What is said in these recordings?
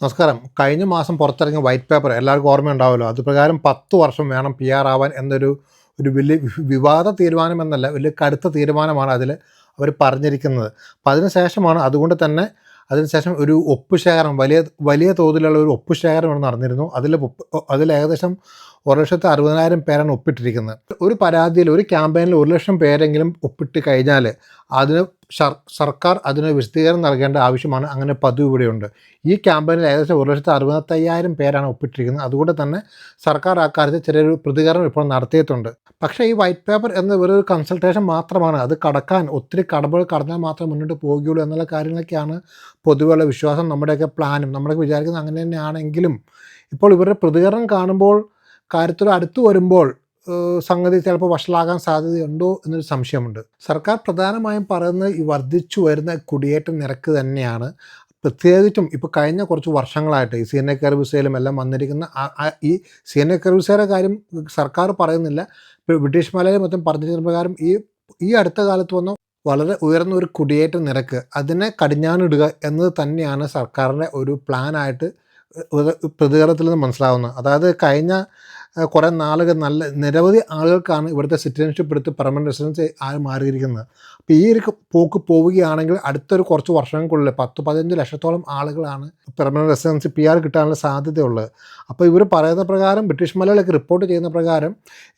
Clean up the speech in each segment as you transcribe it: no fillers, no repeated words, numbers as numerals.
നമസ്കാരം. കഴിഞ്ഞ മാസം പുറത്തിറങ്ങിയ വൈറ്റ് പേപ്പർ എല്ലാവർക്കും ഓർമ്മയുണ്ടാവുമല്ലോ. അതുപ്രകാരം 10 വർഷം വേണം PR ആവാൻ എന്നൊരു വലിയ വിവാദ തീരുമാനമെന്നല്ല, വലിയ കടുത്ത തീരുമാനമാണ് അതിൽ അവർ പറഞ്ഞിരിക്കുന്നത്. അപ്പോൾ അതിനുശേഷമാണ് അതിനുശേഷം ഒരു ഒപ്പുശേഖരണം, വലിയ തോതിലുള്ള ഒരു ഒപ്പുശേഖരണം ഇവിടെ നടന്നിരുന്നു. അതിൽ ഏകദേശം 1,60,000 പേരാണ് ഒപ്പിട്ടിരിക്കുന്നത്. ഒരു പരാതിയിൽ, ഒരു ക്യാമ്പയിനിൽ 1,00,000 പേരെങ്കിലും ഒപ്പിട്ട് കഴിഞ്ഞാൽ അതിന് സർക്കാർ അതിന് വിശദീകരണം നൽകേണ്ട ആവശ്യമാണ്. അങ്ങനെ പതിവ് ഇവിടെയുണ്ട്. ഈ ക്യാമ്പയിനിൽ ഏകദേശം 1,65,000 പേരാണ് ഒപ്പിട്ടിരിക്കുന്നത്. അതുകൊണ്ട് തന്നെ സർക്കാർ ആ കാര്യത്തിൽ ചെറിയൊരു പ്രതികരണം ഇപ്പോൾ നടത്തിയിട്ടുണ്ട്. പക്ഷേ ഈ വൈറ്റ് പേപ്പർ എന്ന ഒരു കൺസൾട്ടേഷൻ മാത്രമാണ്. അത് ഒത്തിരി കടമ്പകൾ കടന്നാൽ മാത്രമേ മുന്നോട്ട് പോവുകയുള്ളൂ എന്നുള്ള കാര്യങ്ങളൊക്കെയാണ് പൊതുവെയുള്ള വിശ്വാസം. നമ്മുടെയൊക്കെ പ്ലാനും നമ്മളൊക്കെ വിചാരിക്കുന്നത് അങ്ങനെ തന്നെയാണെങ്കിലും ഇപ്പോൾ ഇവരുടെ പ്രതികരണം കാണുമ്പോൾ, കാര്യത്തോട് അടുത്ത് വരുമ്പോൾ സംഗതി ചിലപ്പോൾ വഷളാകാൻ സാധ്യതയുണ്ടോ എന്നൊരു സംശയമുണ്ട്. സർക്കാർ പ്രധാനമായും പറയുന്നത് ഈ വർദ്ധിച്ചു വരുന്ന കുടിയേറ്റ നിരക്ക് തന്നെയാണ്. പ്രത്യേകിച്ചും ഇപ്പോൾ കഴിഞ്ഞ കുറച്ച് വർഷങ്ങളായിട്ട് ഈ CNA കെയർ വിസയിലും എല്ലാം വന്നിരിക്കുന്ന ഈ CNA കെയർ വിസയുടെ കാര്യം സർക്കാർ പറയുന്നില്ല. ഇപ്പോൾ ബ്രിട്ടീഷ് മലയാളി മൊത്തം പറഞ്ഞിരിക്കുന്ന പ്രകാരം ഈ അടുത്ത കാലത്ത് വന്ന വളരെ ഉയർന്ന ഒരു കുടിയേറ്റ നിരക്ക്, അതിനെ കടിഞ്ഞാണിടുക എന്നത് തന്നെയാണ് സർക്കാരിൻ്റെ ഒരു പ്ലാനായിട്ട് പ്രതികരണത്തിൽ നിന്ന് മനസ്സിലാവുന്നത്. അതായത് കഴിഞ്ഞ കുറേ നാളുകൾ നിരവധി ആളുകൾക്കാണ് ഇവിടുത്തെ സിറ്റിസൺഷിപ്പ് എടുത്ത് പെർമനൻറ്റ് റെസിഡൻസ് മാറിയിരിക്കുന്നത്. അപ്പോൾ ഈ ഒരു പോക്ക് പോവുകയാണെങ്കിൽ അടുത്തൊരു കുറച്ച് വർഷങ്ങൾക്കുള്ളിൽ 10-15 ലക്ഷത്തോളം ആളുകളാണ് പെർമനൻറ്റ് റെസിഡൻസ് PR കിട്ടാനുള്ള സാധ്യതയുള്ളത്. അപ്പോൾ ഇവർ പറയുന്ന പ്രകാരം, ബ്രിട്ടീഷ് മലയാളിക്ക് റിപ്പോർട്ട് ചെയ്യുന്ന പ്രകാരം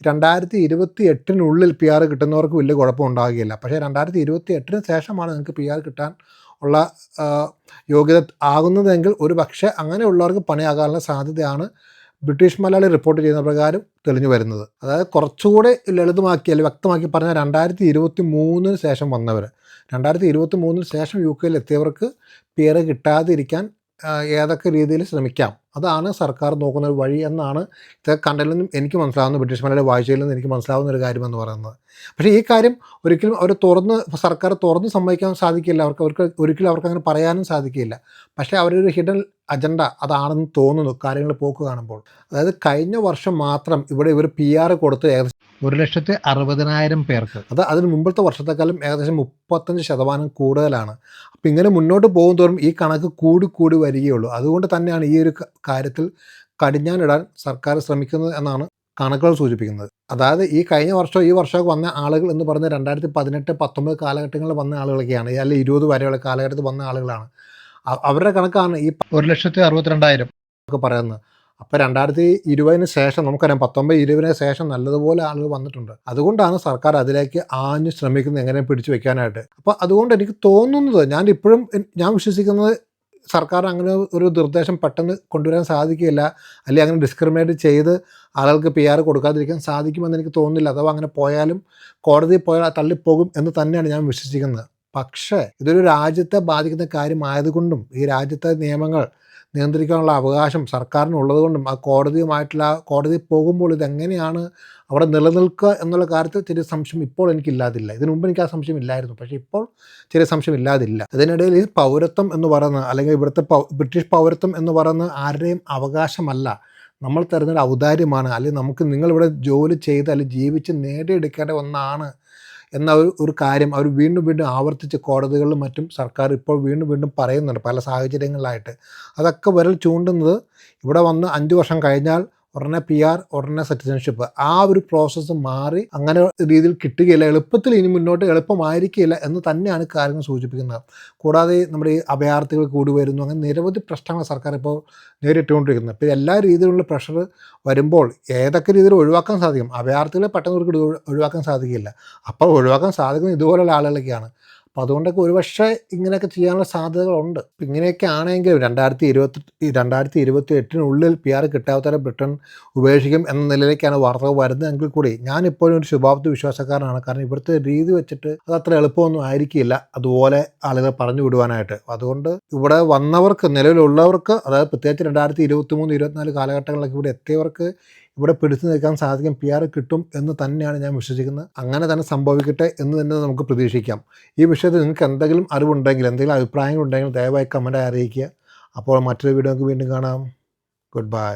2028 PR കിട്ടുന്നവർക്ക് വലിയ കുഴപ്പമുണ്ടാകുകയില്ല. പക്ഷേ 2028 ശേഷമാണ് നിങ്ങൾക്ക് PR കിട്ടാൻ ഉള്ള യോഗ്യത ആകുന്നതെങ്കിൽ ഒരു പക്ഷേ അങ്ങനെയുള്ളവർക്ക് പണിയാകാനുള്ള സാധ്യതയാണ് ബ്രിട്ടീഷ് മലയാളി റിപ്പോർട്ട് ചെയ്യുന്ന പ്രകാരം തെളിഞ്ഞു വരുന്നത്. അതായത് കുറച്ചുകൂടെ ലളിതമാക്കി അല്ലെങ്കിൽ വ്യക്തമാക്കി പറഞ്ഞാൽ 2023 ശേഷം വന്നവർ, 2023 ശേഷം UK എത്തിയവർക്ക് PR കിട്ടാതിരിക്കാൻ ഏതൊക്കെ രീതിയിൽ ശ്രമിക്കാം, അതാണ് സർക്കാർ നോക്കുന്ന ഒരു വഴി എന്നാണ് ഇത് കണ്ടതിൽ നിന്നും എനിക്ക് മനസ്സിലാവുന്നത്, ബ്രിട്ടീഷ് മലയാളി വായിച്ചതിൽ നിന്ന് എനിക്ക് മനസ്സിലാവുന്ന ഒരു കാര്യമെന്ന് പറയുന്നത്. പക്ഷേ ഈ കാര്യം ഒരിക്കലും സർക്കാർ തുറന്ന് സമ്മതിക്കാൻ സാധിക്കില്ല. ഒരിക്കലും അങ്ങനെ പറയാനും സാധിക്കില്ല. പക്ഷേ അവരൊരു ഹിഡൻ അജണ്ട അതാണെന്ന് തോന്നുന്നു കാര്യങ്ങൾ പോക്ക് കാണുമ്പോൾ. അതായത് കഴിഞ്ഞ വർഷം മാത്രം ഇവിടെ ഇവർ PR കൊടുത്ത് ഏകദേശം 1,60,000 പേർക്ക്, അതിന് മുമ്പത്തെ വർഷത്തെക്കാളും ഏകദേശം 35% കൂടുതലാണ്. അപ്പം ഇങ്ങനെ മുന്നോട്ട് പോകും തോറും ഈ കണക്ക് കൂടി വരികയുള്ളൂ. അതുകൊണ്ട് തന്നെയാണ് ഈ ഒരു കാര്യത്തിൽ കടിഞ്ഞാണിടാൻ സർക്കാർ ശ്രമിക്കുന്നത് എന്നാണ് കണക്കുകൾ സൂചിപ്പിക്കുന്നത്. അതായത് ഈ കഴിഞ്ഞ വർഷവും ഈ വർഷമൊക്കെ വന്ന ആളുകൾ എന്ന് പറഞ്ഞാൽ 2018-19 കാലഘട്ടങ്ങളിൽ വന്ന ആളുകളൊക്കെയാണ്, അല്ലെങ്കിൽ 20 വരെയുള്ള കാലഘട്ടത്തിൽ വന്ന ആളുകളാണ്. അവരുടെ കണക്കാണ് ഈ 1,62,000 ഒക്കെ പറയുന്നത്. അപ്പോൾ 2020 ശേഷം നമുക്കറിയാം, 19-20 ശേഷം നല്ലതുപോലെ ആളുകൾ വന്നിട്ടുണ്ട്. അതുകൊണ്ടാണ് സർക്കാർ അതിലേക്ക് ആഞ്ഞ് ശ്രമിക്കുന്നത് എങ്ങനെ പിടിച്ചു വെക്കാനായിട്ട്. അപ്പോൾ അതുകൊണ്ട് എനിക്ക് തോന്നുന്നത്, ഞാൻ വിശ്വസിക്കുന്നത് സർക്കാർ അങ്ങനെ ഒരു നിർദ്ദേശം പെട്ടെന്ന് കൊണ്ടുവരാൻ സാധിക്കില്ല, അല്ലെങ്കിൽ അങ്ങനെ ഡിസ്ക്രിമിനേറ്റ് ചെയ്ത് ആളുകൾക്ക് PR കൊടുക്കാതിരിക്കാൻ സാധിക്കുമെന്ന് എനിക്ക് തോന്നുന്നില്ല. അഥവാ അങ്ങനെ പോയാലും കോടതിയിൽ പോയാൽ തള്ളിപ്പോകും എന്ന് തന്നെയാണ് ഞാൻ വിശ്വസിക്കുന്നത്. പക്ഷേ ഇതൊരു രാജ്യത്തെ ബാധിക്കുന്ന കാര്യമായതുകൊണ്ടും ഈ രാജ്യത്തെ നിയമങ്ങൾ നിയന്ത്രിക്കാനുള്ള അവകാശം സർക്കാരിനുള്ളതുകൊണ്ടും കോടതിയിൽ പോകുമ്പോൾ ഇതെങ്ങനെയാണ് അവിടെ നിലനിൽക്കുക എന്നുള്ള കാര്യത്തിൽ ചെറിയ സംശയം ഇപ്പോൾ എനിക്കില്ലാതില്ല. ഇതിനു മുമ്പ് എനിക്ക് ആ സംശയം ഇല്ലായിരുന്നു, പക്ഷേ ഇപ്പോൾ ചെറിയ സംശയം ഇല്ലാതില്ല. അതിനിടയിൽ ഈ പൗരത്വം എന്ന് പറയുന്നത്, അല്ലെങ്കിൽ ഇവിടുത്തെ ബ്രിട്ടീഷ് പൗരത്വം എന്ന് പറയുന്നത് ആരുടെയും അവകാശമല്ല, നമ്മൾ തരുന്നൊരു ഔദാര്യമാണ്. അല്ലെങ്കിൽ നിങ്ങളിവിടെ ജോലി ചെയ്ത് അല്ലെങ്കിൽ ജീവിച്ച് നേടിയെടുക്കേണ്ട ഒന്നാണ് എന്ന ഒരു കാര്യം അവർ വീണ്ടും ആവർത്തിച്ച് കോടതികളിലും മറ്റും സർക്കാർ ഇപ്പോൾ വീണ്ടും പറയുന്നുണ്ട് പല സാഹചര്യങ്ങളിലായിട്ട്. അതൊക്കെ വിരൽ ചൂണ്ടുന്നത് ഇവിടെ വന്ന് 5 വർഷം കഴിഞ്ഞാൽ ഉടനെ PR, ഉടനെ സിറ്റിസൺഷിപ്പ്, ആ ഒരു പ്രോസസ്സ് മാറി അങ്ങനെ രീതിയിൽ കിട്ടുകയില്ല, എളുപ്പത്തിൽ ഇനി മുന്നോട്ട് എളുപ്പമായിരിക്കില്ല എന്ന് തന്നെയാണ് കാര്യങ്ങൾ സൂചിപ്പിക്കുന്നത്. കൂടാതെ നമ്മുടെ ഈ അഭയാർത്ഥികൾ കൂടി വരുന്നു, അങ്ങനെ നിരവധി പ്രശ്നങ്ങൾ സർക്കാർ ഇപ്പോൾ നേരിട്ടുകൊണ്ടിരിക്കുന്നത്. ഇപ്പോൾ എല്ലാ രീതിയിലുള്ള പ്രഷർ വരുമ്പോൾ ഏതൊക്കെ രീതിയിൽ ഒഴിവാക്കാൻ സാധിക്കും? അഭയാർത്ഥികളെ പെട്ടെന്ന് ഒഴിവാക്കാൻ സാധിക്കില്ല. അപ്പോൾ ഒഴിവാക്കാൻ സാധിക്കുന്ന ഇതുപോലുള്ള ആളുകളൊക്കെയാണ്. അപ്പോൾ അതുകൊണ്ടൊക്കെ ഒരുപക്ഷെ ഇങ്ങനെയൊക്കെ ചെയ്യാനുള്ള സാധ്യതകളുണ്ട്. ഇങ്ങനെയൊക്കെ ആണെങ്കിൽ 2028 PR കിട്ടാത്തവരെ ബ്രിട്ടൻ ഉപേക്ഷിക്കും എന്ന നിലയിലേക്കാണ് വാർത്തകൾ വരുന്നതെങ്കിൽ കൂടി ഞാനിപ്പോഴും ഒരു ശുഭാപ്തി വിശ്വാസക്കാരനാണ്. കാരണം ഇവിടുത്തെ രീതി വെച്ചിട്ട് അത് അത്ര എളുപ്പമൊന്നും ആയിരിക്കില്ല അതുപോലെ ആളുകൾ പറഞ്ഞു വിടുവാനായിട്ട്. അതുകൊണ്ട് ഇവിടെ വന്നവർക്ക്, നിലവിലുള്ളവർക്ക്, അതായത് പ്രത്യേകിച്ച് 2023-24 കാലഘട്ടങ്ങളിലൊക്കെ ഇവിടെ എത്തിയവർക്ക് ഇവിടെ പിടിച്ചു നിൽക്കാൻ സാധിക്കും, PR കിട്ടും എന്ന് തന്നെയാണ് ഞാൻ വിശ്വസിക്കുന്നത്. അങ്ങനെ തന്നെ സംഭവിക്കട്ടെ എന്ന് തന്നെ നമുക്ക് പ്രതീക്ഷിക്കാം. ഈ വിഷയത്തിൽ നിങ്ങൾക്ക് എന്തെങ്കിലും അറിവുണ്ടെങ്കിൽ, എന്തെങ്കിലും അഭിപ്രായങ്ങളുണ്ടെങ്കിൽ ദയവായി കമൻറ്റായി അറിയിക്കുക. അപ്പോൾ മറ്റൊരു വീഡിയോ നമുക്ക് വീണ്ടും കാണാം. Good bye.